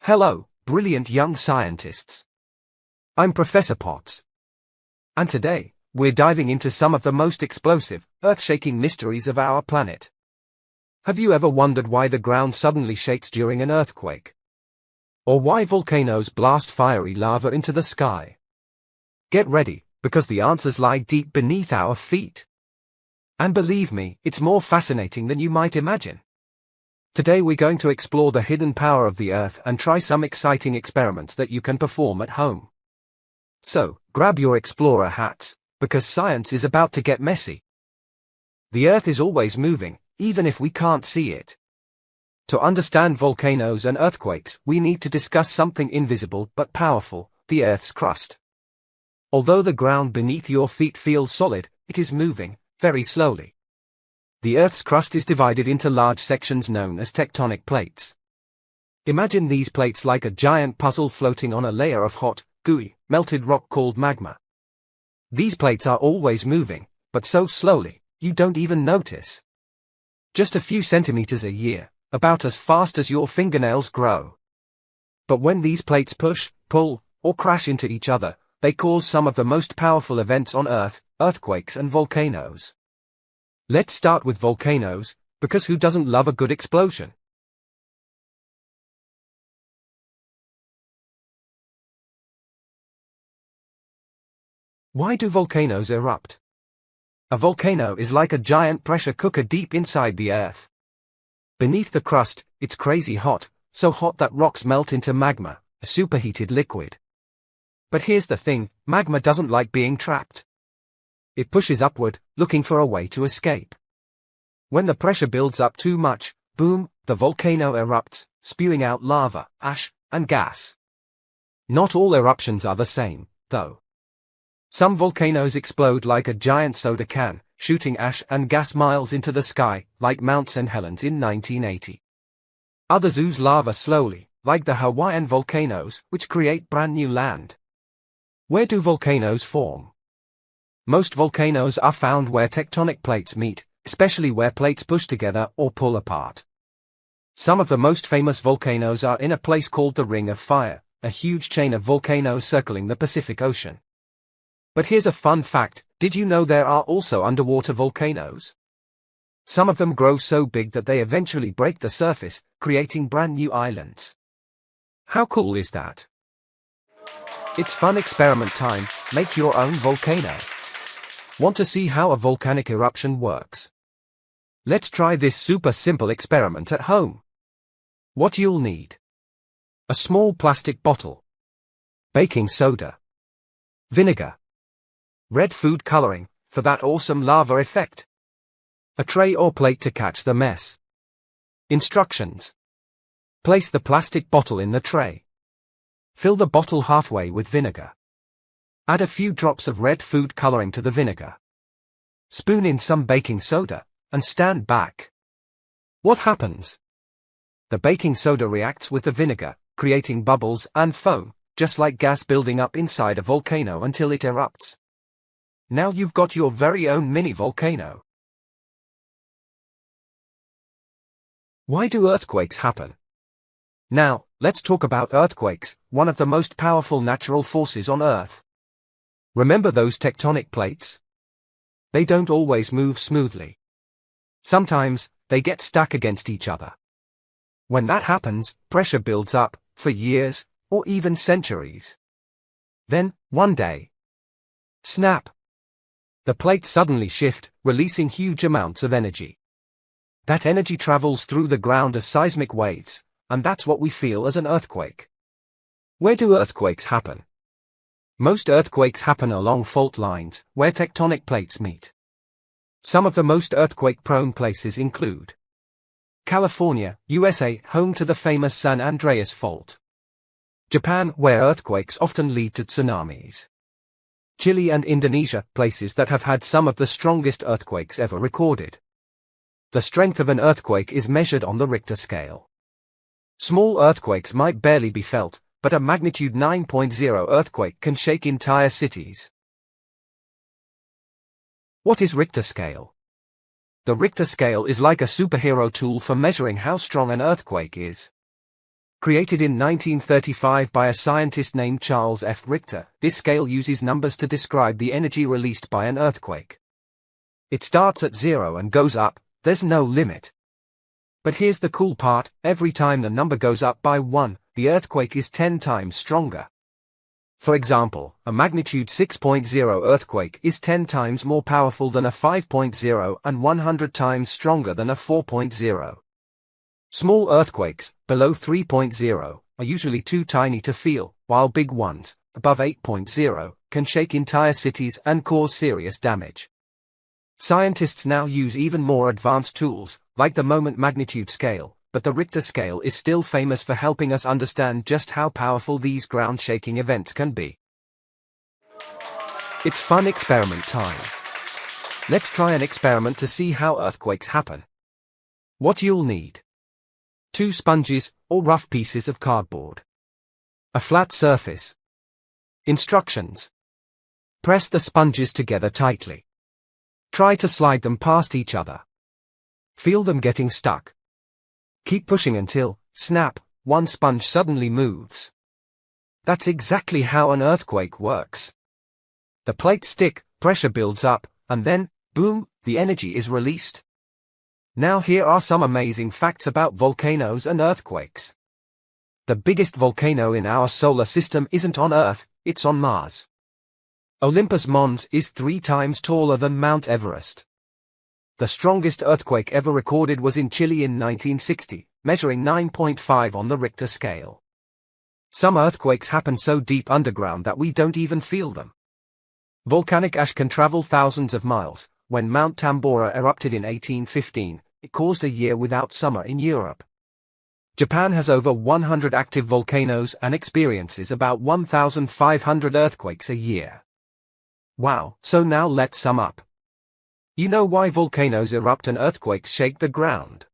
Hello, brilliant young scientists. I'm Professor Potts. And today, we're diving into some of the most explosive, earth-shaking mysteries of our planet. Have you ever wondered why the ground suddenly shakes during an earthquake? Or why volcanoes blast fiery lava into the sky? Get ready, because the answers lie deep beneath our feet. And believe me, it's more fascinating than you might imagine. Today we're going to explore the hidden power of the Earth and try some exciting experiments that you can perform at home. So, grab your explorer hats, because science is about to get messy. The Earth is always moving, even if we can't see it. To understand volcanoes and earthquakes, we need to discuss something invisible but powerful, the Earth's crust. Although the ground beneath your feet feels solid, it is moving, very slowly. The Earth's crust is divided into large sections known as tectonic plates. Imagine these plates like a giant puzzle floating on a layer of hot, gooey, melted rock called magma. These plates are always moving, but so slowly, you don't even notice. Just a few centimeters a year, about as fast as your fingernails grow. But when these plates push, pull, or crash into each other, they cause some of the most powerful events on Earth, earthquakes and volcanoes. Let's start with volcanoes, because who doesn't love a good explosion? Why do volcanoes erupt? A volcano is like a giant pressure cooker deep inside the Earth. Beneath the crust, it's crazy hot, so hot that rocks melt into magma, a superheated liquid. But here's the thing, magma doesn't like being trapped. It pushes upward, looking for a way to escape. When the pressure builds up too much, boom, the volcano erupts, spewing out lava, ash, and gas. Not all eruptions are the same, though. Some volcanoes explode like a giant soda can, shooting ash and gas miles into the sky, like Mount St. Helens in 1980. Others ooze lava slowly, like the Hawaiian volcanoes, which create brand new land. Where do volcanoes form? Most volcanoes are found where tectonic plates meet, especially where plates push together or pull apart. Some of the most famous volcanoes are in a place called the Ring of Fire, a huge chain of volcanoes circling the Pacific Ocean. But here's a fun fact, did you know there are also underwater volcanoes? Some of them grow so big that they eventually break the surface, creating brand new islands. How cool is that? It's fun experiment time, make your own volcano. Want to see how a volcanic eruption works? Let's try this super simple experiment at home. What you'll need: a small plastic bottle, baking soda, vinegar, red food coloring, for that awesome lava effect, a tray or plate to catch the mess. Instructions: place the plastic bottle in the tray. Fill the bottle halfway with vinegar. Add a few drops of red food coloring to the vinegar. Spoon in some baking soda, and stand back. What happens? The baking soda reacts with the vinegar, creating bubbles and foam, just like gas building up inside a volcano until it erupts. Now you've got your very own mini volcano. Why do earthquakes happen? Now, let's talk about earthquakes, one of the most powerful natural forces on Earth. Remember those tectonic plates? They don't always move smoothly. Sometimes, they get stuck against each other. When that happens, pressure builds up, for years, or even centuries. Then, one day, snap! The plates suddenly shift, releasing huge amounts of energy. That energy travels through the ground as seismic waves, and that's what we feel as an earthquake. Where do earthquakes happen? Most earthquakes happen along fault lines, where tectonic plates meet. Some of the most earthquake-prone places include California, USA, home to the famous San Andreas Fault. Japan, where earthquakes often lead to tsunamis. Chile and Indonesia, places that have had some of the strongest earthquakes ever recorded. The strength of an earthquake is measured on the Richter scale. Small earthquakes might barely be felt, but a magnitude 9.0 earthquake can shake entire cities. What is Richter scale? The Richter scale is like a superhero tool for measuring how strong an earthquake is. Created in 1935 by a scientist named Charles F. Richter, this scale uses numbers to describe the energy released by an earthquake. It starts at 0 and goes up, there's no limit. But here's the cool part, every time the number goes up by 1, the earthquake is 10 times stronger. For example, a magnitude 6.0 earthquake is 10 times more powerful than a 5.0 and 100 times stronger than a 4.0. Small earthquakes, below 3.0, are usually too tiny to feel, while big ones, above 8.0, can shake entire cities and cause serious damage. Scientists now use even more advanced tools, like the moment magnitude scale, but the Richter scale is still famous for helping us understand just how powerful these ground-shaking events can be. It's fun experiment time. Let's try an experiment to see how earthquakes happen. What you'll need: 2 sponges, or rough pieces of cardboard. A flat surface. Instructions: press the sponges together tightly. Try to slide them past each other. Feel them getting stuck. Keep pushing until, snap, one sponge suddenly moves. That's exactly how an earthquake works. The plates stick, pressure builds up, and then, boom, the energy is released. Now here are some amazing facts about volcanoes and earthquakes. The biggest volcano in our solar system isn't on Earth, it's on Mars. Olympus Mons is 3 times taller than Mount Everest. The strongest earthquake ever recorded was in Chile in 1960, measuring 9.5 on the Richter scale. Some earthquakes happen so deep underground that we don't even feel them. Volcanic ash can travel thousands of miles. When Mount Tambora erupted in 1815, it caused a year without summer in Europe. Japan has over 100 active volcanoes and experiences about 1,500 earthquakes a year. Wow, so now let's sum up. You know why volcanoes erupt and earthquakes shake the ground?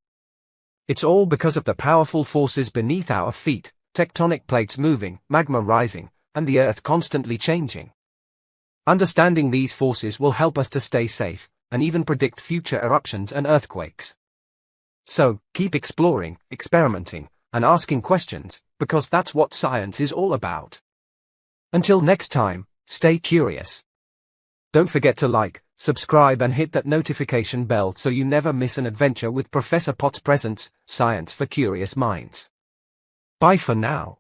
It's all because of the powerful forces beneath our feet, tectonic plates moving, magma rising, and the Earth constantly changing. Understanding these forces will help us to stay safe, and even predict future eruptions and earthquakes. So, keep exploring, experimenting, and asking questions, because that's what science is all about. Until next time, stay curious. Don't forget to like, subscribe and hit that notification bell so you never miss an adventure with Professor Potts Presents, Science for Curious Minds. Bye for now.